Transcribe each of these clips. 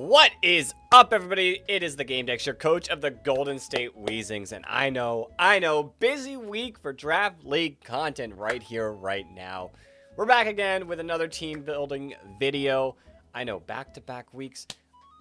What is up, everybody? It is the Game Dex, your coach of the Golden State Weezings, and I know, busy week for Draft League content right here, right now. We're back again with another team building video. I know, back-to-back weeks,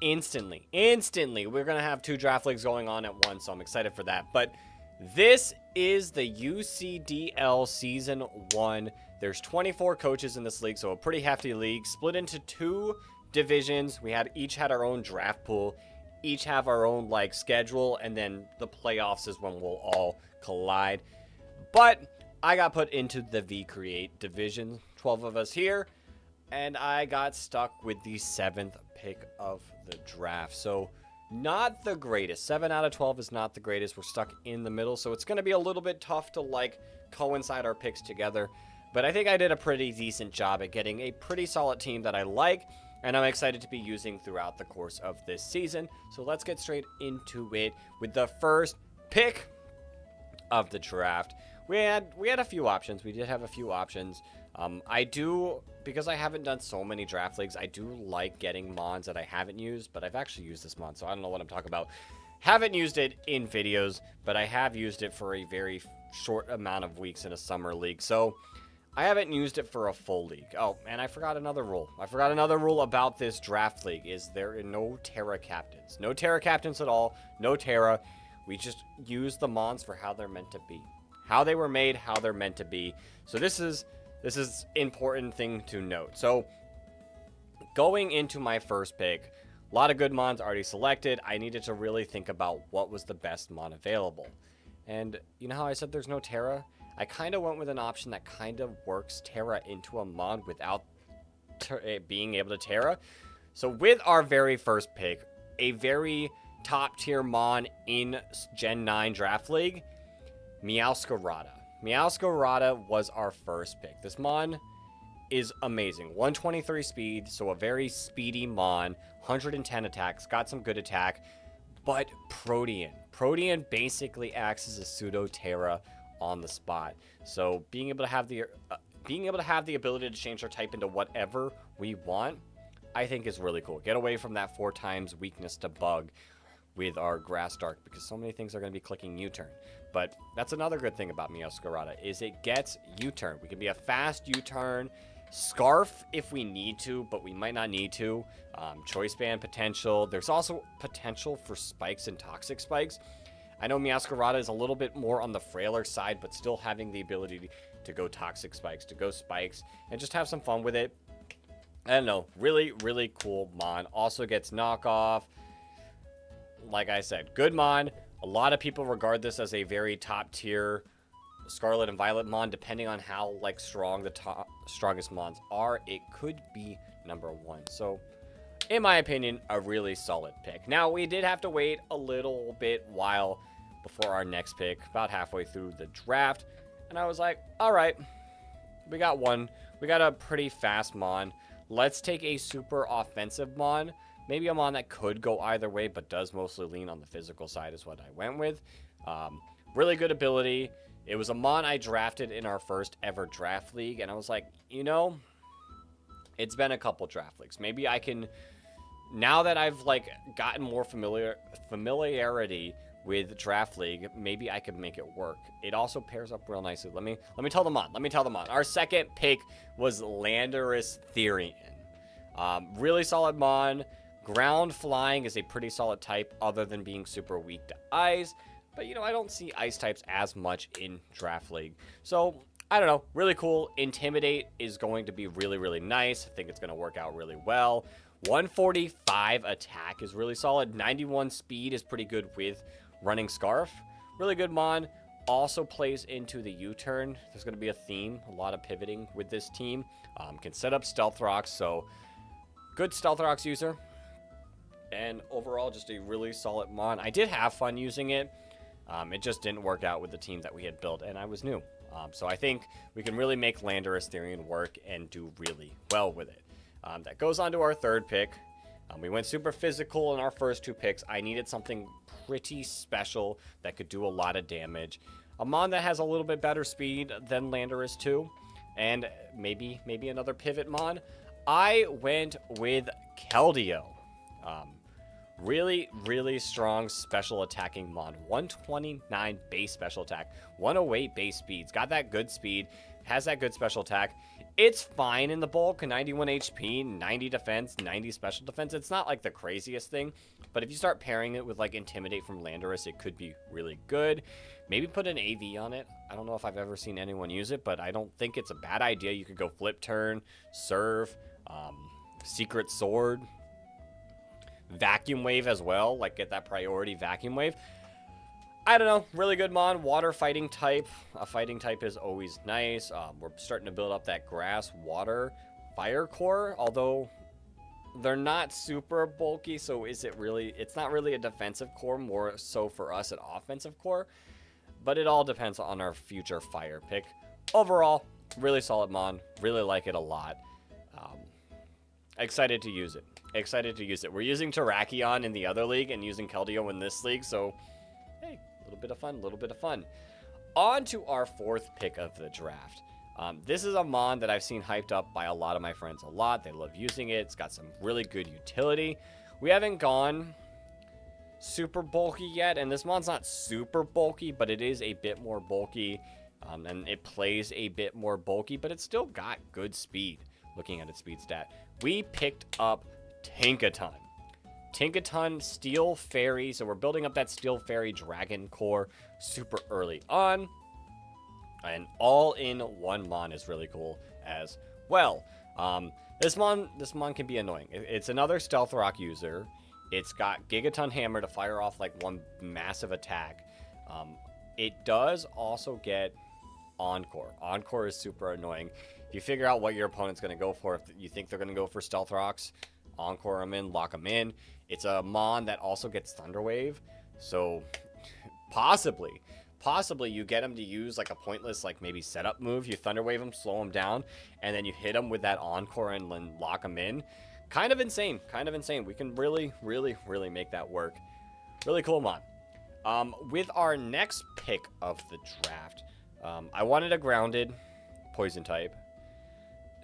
instantly, we're going to have two Draft Leagues going on at once, so I'm excited for that. But this is the UCDL Season 1. There's 24 coaches in this league, so a pretty hefty league, split into two divisions. We each had our own draft pool, each have our own schedule, and then the playoffs is when we'll all collide. But I got put into the V-Create division, 12 of us here, and I got stuck with the 7th pick of the draft. So not the greatest. 7 out of 12 is not the greatest. We're stuck in the middle, so it's going to be a little bit tough to coincide our picks together. But I think I did a pretty decent job at getting a pretty solid team that I like, and I'm excited to be using throughout the course of this season. So let's get straight into it with the first pick of the draft. We had a few options. We did have a few options. Because I haven't done so many draft leagues, I do like getting mons that I haven't used, but I've actually used this mon, so I don't know what I'm talking about. Haven't used it in videos, but I have used it for a very short amount of weeks in a summer league. So I haven't used it for a full league. Oh, and I forgot another rule. About this draft league is there are no Tera captains. No Tera captains at all. No Tera. We just use the mons for how they're meant to be. How they were made, how they're meant to be. So this is important thing to note. So going into my first pick, a lot of good mons already selected. I needed to really think about what was the best mon available. And you know how I said there's no Tera? I kind of went with an option that kind of works Tera into a mon without being able to Tera. So with our very first pick, a very top tier mon in Gen 9 Draft League, Meowscarada. Meowscarada was our first pick. This mon is amazing. 123 speed, so a very speedy mon. 110 attacks, got some good attack. But Protean. Protean basically acts as a pseudo Tera on the spot. So being able to have the ability to change our type into whatever we want, I think is really cool. Get away from that 4 times weakness to bug with our Grass Dark, because so many things are going to be clicking U-turn. But that's another good thing about Meowscarada, is it gets U-turn. We can be a fast U-turn, Scarf if we need to, but we might not need to. Choice Band potential. There's also potential for spikes and toxic spikes. I know Meowscarada is a little bit more on the frailer side, but still having the ability to go toxic spikes, to go spikes, and just have some fun with it. I don't know. Really, really cool mon. Also gets knockoff. Like I said, good mon. A lot of people regard this as a very top tier Scarlet and Violet mon. Depending on how strong the strongest mons are, it could be number 1. So in my opinion, a really solid pick. Now, we did have to wait a little bit while before our next pick, about halfway through the draft. And I was like, all right, we got one. We got a pretty fast mon. Let's take a super offensive mon. Maybe a mon that could go either way, but does mostly lean on the physical side is what I went with. Really good ability. It was a mon I drafted in our first ever draft league. And I was like, it's been a couple draft leagues. Maybe I can, now that I've gotten more familiarity with draft league, maybe I could make it work. It also pairs up real nicely. Let me tell them on. Our second pick was Landorus Therian. Really solid mon. Ground flying is a pretty solid type, other than being super weak to ice. But I don't see ice types as much in draft league. So I don't know, really cool. Intimidate is going to be really, really nice. I think it's going to work out really well. 145 attack is really solid. 91 speed is pretty good with running Scarf. Really good mon. Also plays into the U-turn. There's going to be a theme, a lot of pivoting with this team. Can set up Stealth Rocks, so good Stealth Rocks user. And overall, just a really solid mon. I did have fun using it. It just didn't work out with the team that we had built, and I was new. So I think we can really make Landorus Therian work and do really well with it. That goes on to our third pick. We went super physical in our first 2 picks. I needed something pretty special that could do a lot of damage. A mon that has a little bit better speed than Landorus too. And maybe another pivot mon. I went with Keldeo. Really, really strong special attacking mon. 129 base special attack, 108 base speeds. Got that good speed, has that good special attack. It's fine in the bulk, 91 HP, 90 defense, 90 special defense. It's not like the craziest thing, but if you start pairing it with like Intimidate from Landorus, it could be really good. Maybe put an AV on it. I don't know if I've ever seen anyone use it, but I don't think it's a bad idea. You could go Flip Turn, Serve, Secret Sword, Vacuum Wave as well, like get that priority Vacuum Wave. I don't know, really good mon. Water fighting type. A fighting type is always nice. We're starting to build up that grass, water, fire core, although they're not super bulky, so is it really, it's not really a defensive core, more so for us an offensive core, but it all depends on our future fire pick. Overall, really solid mon, really like it a lot. Excited to use it. Excited to use it. We're using Terrakion in the other league and using Keldeo in this league, so hey, a little bit of fun, a little bit of fun. On to our fourth pick of the draft. This is a mon that I've seen hyped up by a lot of my friends a lot. They love using it. It's got some really good utility. We haven't gone super bulky yet, and this mon's not super bulky, but it is a bit more bulky, and it plays a bit more bulky, but it's still got good speed. Looking at its speed stat, we picked up Tinkaton. Tinkaton Steel Fairy, so we're building up that Steel Fairy Dragon core super early on. And all-in-one mon is really cool as well. This mon can be annoying. It's another Stealth Rock user. It's got Gigaton Hammer to fire off like one massive attack. It does also get Encore. Encore is super annoying. If you figure out what your opponent's going to go for, if you think they're going to go for Stealth Rocks, Encore them in, lock them in. It's a mon that also gets Thunder Wave, so possibly you get them to use like a pointless, like maybe setup move. You Thunder Wave them, slow them down, and then you hit them with that Encore and then lock them in. Kind of insane, kind of insane. We can really, really, really make that work. Really cool mon. With our next pick of the draft, I wanted a grounded poison type,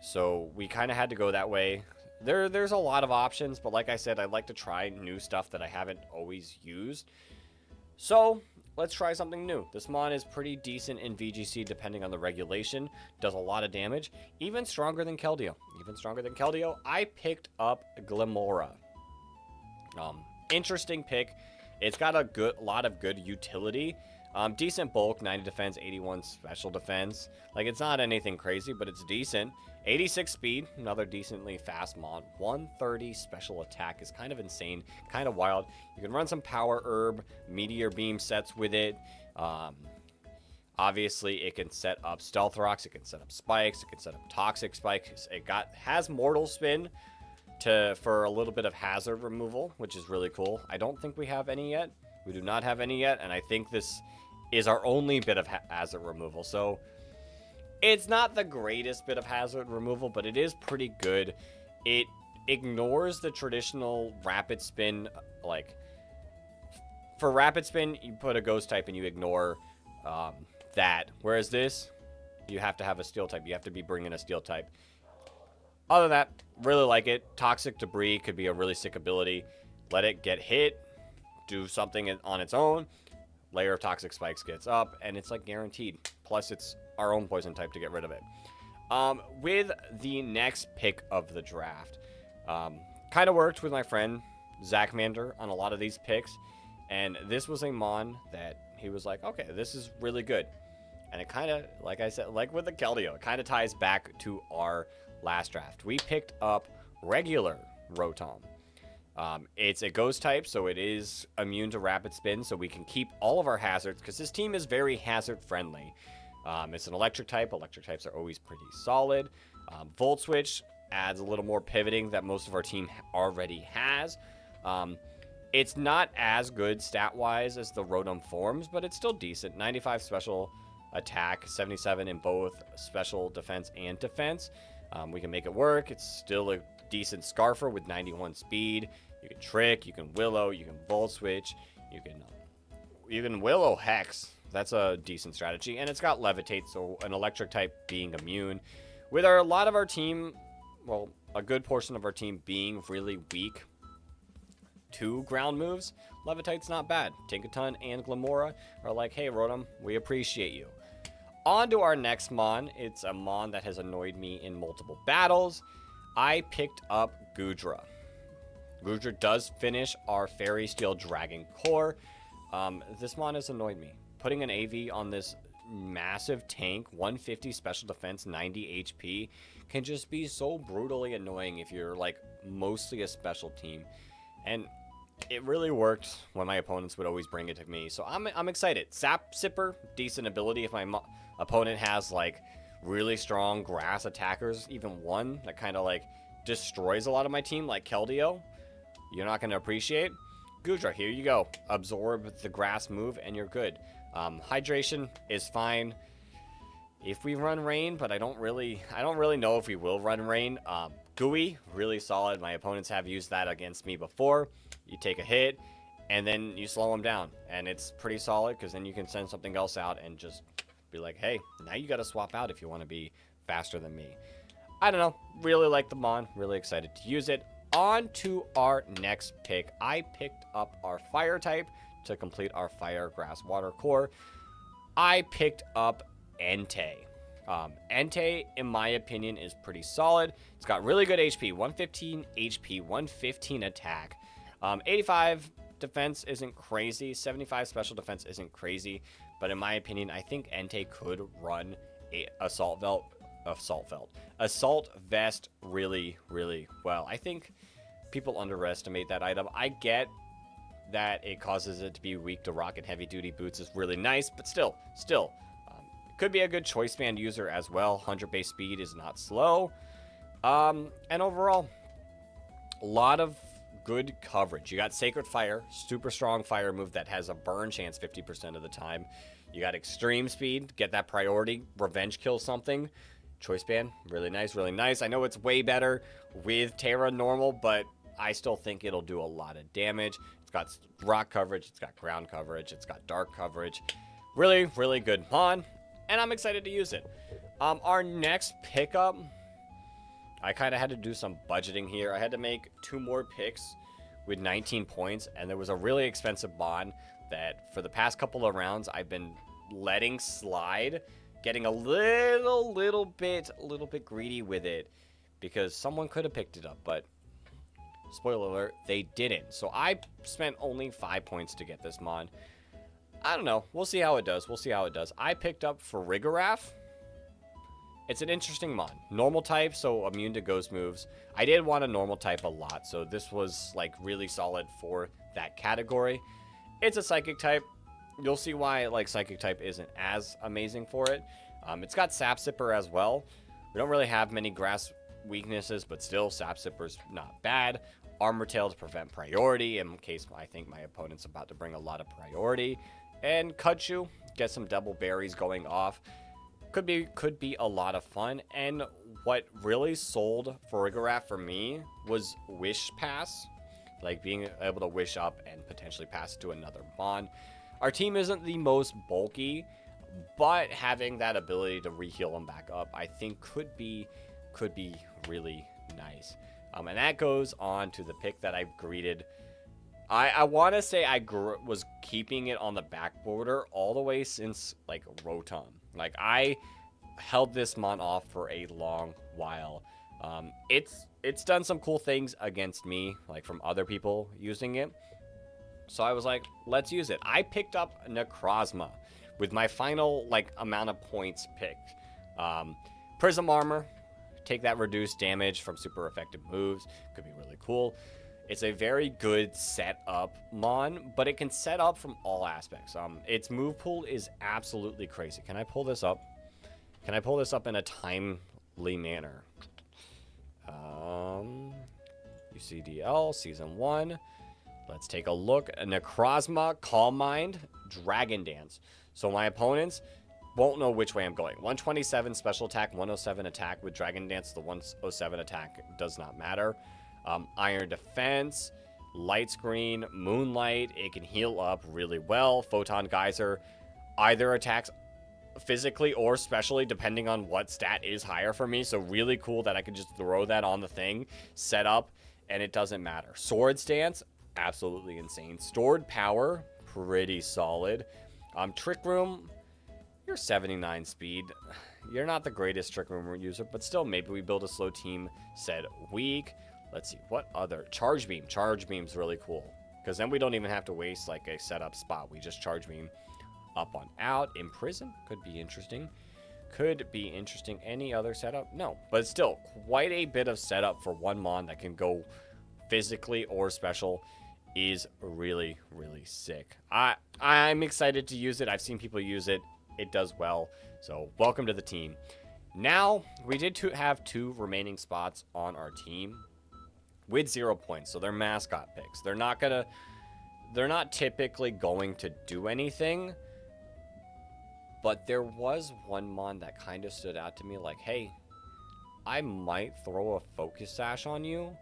so we kind of had to go that way. There's a lot of options, but like I said, I like to try new stuff that I haven't always used. So let's try something new. This mon is pretty decent in VGC depending on the regulation. Does a lot of damage. Even stronger than Keldeo. I picked up Glimora. Interesting pick. It's got a lot of good utility. Decent bulk, 90 defense, 81 special defense. Like, it's not anything crazy, but it's decent. 86 speed, another decently fast mon. 130 special attack is kind of insane, kind of wild. You can run some power herb, meteor beam sets with it. Obviously, it can set up stealth rocks, it can set up spikes, it can set up toxic spikes. It has mortal spin for a little bit of hazard removal, which is really cool. I don't think we have any yet. We do not have any yet, and I think this is our only bit of hazard removal. So it's not the greatest bit of hazard removal, but it is pretty good. It ignores the traditional rapid spin. Like, for rapid spin, you put a ghost type and you ignore that. Whereas this, you have to have a steel type. You have to be bringing a steel type. Other than that, really like it. Toxic Debris could be a really sick ability. Let it get hit, do something on its own. Layer of Toxic Spikes gets up, and it's like guaranteed. Plus, it's our own poison type to get rid of it. With the next pick of the draft, kind of worked with my friend Zach Mander on a lot of these picks, and this was a mon that he was like, okay, this is really good. And it kind of, like I said, like with the Keldeo, it kind of ties back to our last draft. We picked up regular Rotom. It's a ghost type, so it is immune to rapid spin, so we can keep all of our hazards, because this team is very hazard friendly. It's an electric type. Electric types are always pretty solid. Volt Switch adds a little more pivoting that most of our team already has. It's not as good stat-wise as the Rotom forms, but it's still decent. 95 special attack, 77 in both special defense and defense. We can make it work. It's still a decent Scarfer with 91 speed. You can Trick, you can Willow, you can Volt Switch, you can Willow Hex. That's a decent strategy. And it's got Levitate, so an electric type being immune. With a lot of our team, well, a good portion of our team being really weak 2 ground moves, Levitite's not bad. Tinkaton and Glamora are like, hey, Rotom, we appreciate you. On to our next Mon. It's a Mon that has annoyed me in multiple battles. I picked up Goodra. Goodra does finish our Fairy Steel Dragon Core. This Mon has annoyed me. Putting an AV on this massive tank, 150 special defense, 90 HP, can just be so brutally annoying if you're like mostly a special team. And it really worked when my opponents would always bring it to me. So I'm excited. Sap Sipper, decent ability if my opponent has like really strong grass attackers, even one that kind of like destroys a lot of my team, like Keldeo. You're not going to appreciate. Goodra, here you go. Absorb the grass move and you're good. Hydration is fine if we run rain, but I don't really know if we will run rain. Gooey, really solid. My opponents have used that against me before. You take a hit and then you slow them down, and it's pretty solid because then you can send something else out and just be like, hey, now you got to swap out if you want to be faster than me. I don't know. Really like the Mon. Really excited to use it. On to our next pick. I picked up our Fire type to complete our Fire, Grass, Water core. I picked up Entei. Entei, in my opinion, is pretty solid. It's got really good HP. 115 HP, 115 attack. 85 defense isn't crazy. 75 special defense isn't crazy. But in my opinion, I think Entei could run a Assault Vest really, really well. I think people underestimate that item. I get that it causes it to be weak to rock, and heavy duty boots is really nice, but still, could be a good choice band user as well. 100 base speed is not slow. And overall, a lot of good coverage. You got Sacred Fire, super strong fire move that has a burn chance 50% of the time. You got Extreme Speed, get that priority, revenge kill something. Choice band, really nice, really nice. I know it's way better with Tera normal, but I still think it'll do a lot of damage. It's got rock coverage, it's got ground coverage, it's got dark coverage. Really, really good Mon, and I'm excited to use it. Our next pickup, I kind of had to do some budgeting here. I had to make 2 more picks with 19 points, and there was a really expensive Mon that for the past couple of rounds I've been letting slide, getting a little bit greedy with it because someone could have picked it up, but spoiler alert, they didn't. So I spent only 5 points to get this Mon. I don't know. We'll see how it does. I picked up Farigiraf. It's an interesting Mon. Normal type, so immune to ghost moves. I did want a normal type a lot, so this was like really solid for that category. It's a psychic type. You'll see why like psychic type isn't as amazing for it. It's got Sap Sipper as well. We don't really have many grass weaknesses, but still Sap Sipper's not bad. Armor Tail to prevent priority in case I think my opponent's about to bring a lot of priority. And Kutchu, get some double berries going off. Could be a lot of fun. And what really sold Farigiraf for me was Wish Pass. Like being able to wish up and potentially pass it to another Mon. Our team isn't the most bulky, but having that ability to re-heal them back up, I think could be really nice. And that goes on to the pick that I've greeted. I want to say I was keeping it on the back border all the way since like Rotom. Like I held this Mon off for a long while. It's done some cool things against me, like from other people using it. So I was like, let's use it. I picked up Necrozma with my final like amount of points picked. Prism Armor, take that reduced damage from super effective moves. Could be really cool. It's a very good setup Mon, but it can set up from all aspects. Its move pool is absolutely crazy. Can I pull this up? Can I pull this up in a timely manner? UCDL Season 1. Let's take a look. Necrozma, Calm Mind, Dragon Dance. So my opponents won't know which way I'm going. 127 special attack, 107 attack with Dragon Dance. The 107 attack does not matter. Iron Defense, Light Screen, Moonlight. It can heal up really well. Photon Geyser either attacks physically or specially depending on what stat is higher for me. So really cool that I can just throw that on the thing, set up, and it doesn't matter. Sword Stance, absolutely insane. Stored power, pretty solid. Trick Room, you're 79 speed. You're not the greatest Trick Room user, but still, maybe we build a slow team said weak. Let's see, what other? Charge Beam. Charge Beam's really cool, because then we don't even have to waste like a setup spot. We just Charge Beam up on out. Imprison could be interesting. Could be interesting. Any other setup? No, but still quite a bit of setup for one mon that can go physically or special is really, really sick. I'm excited to use it. I've seen people use it. It does well. So welcome to the team. Now, we did have 2 remaining spots on our team with 0 points. So they're mascot picks. They're not typically going to do anything. But there was one mon that kind of stood out to me like, hey, I might throw a focus sash on you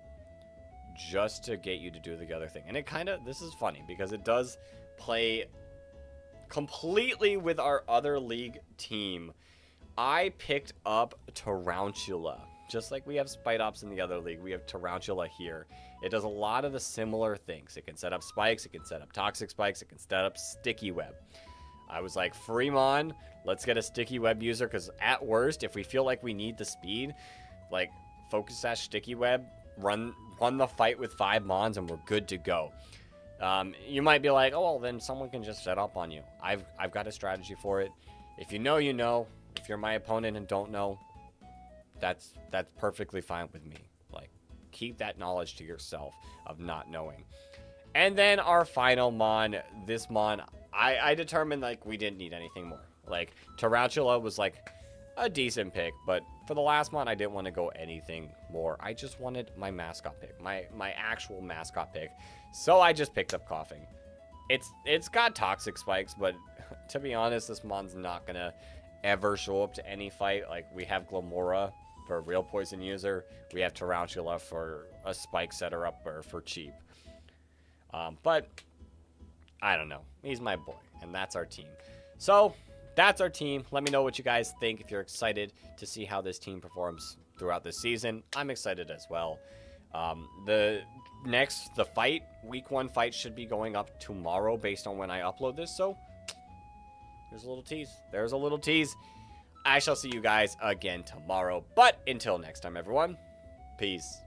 just to get you to do the other thing. And it kind of, this is funny because it does play completely with our other league team. I picked up Tarantula. Just like we have Spite Ops in the other league, we have Tarantula here. It does a lot of the similar things. It can set up spikes, it can set up toxic spikes, it can set up sticky web. I was like, Fremon, let's get a sticky web user, because at worst, if we feel like we need the speed, like focus sash sticky web, run the fight with 5 mons and we're good to go. You might be like, oh, well, then someone can just set up on you. I've got a strategy for it. If you know, you know. If you're my opponent and don't know, that's perfectly fine with me. Like, keep that knowledge to yourself of not knowing. And then our final mon, this mon, I determined like we didn't need anything more. Like Tarantula was like a decent pick, but for the last mon I didn't want to go anything more. I just wanted my mascot pick, my actual mascot pick. So I just picked up Coughing. It's got toxic spikes, but to be honest, this mon's not gonna ever show up to any fight. Like we have Glamora for a real poison user, we have Tarantula for a spike setter upper for cheap. But I don't know. He's my boy, and that's our team. So that's our team. Let me know what you guys think. If you're excited to see how this team performs throughout the season, I'm excited as well. The fight, week 1 fight, should be going up tomorrow based on when I upload this. So there's a little tease. There's a little tease. I shall see you guys again tomorrow. But until next time, everyone, peace.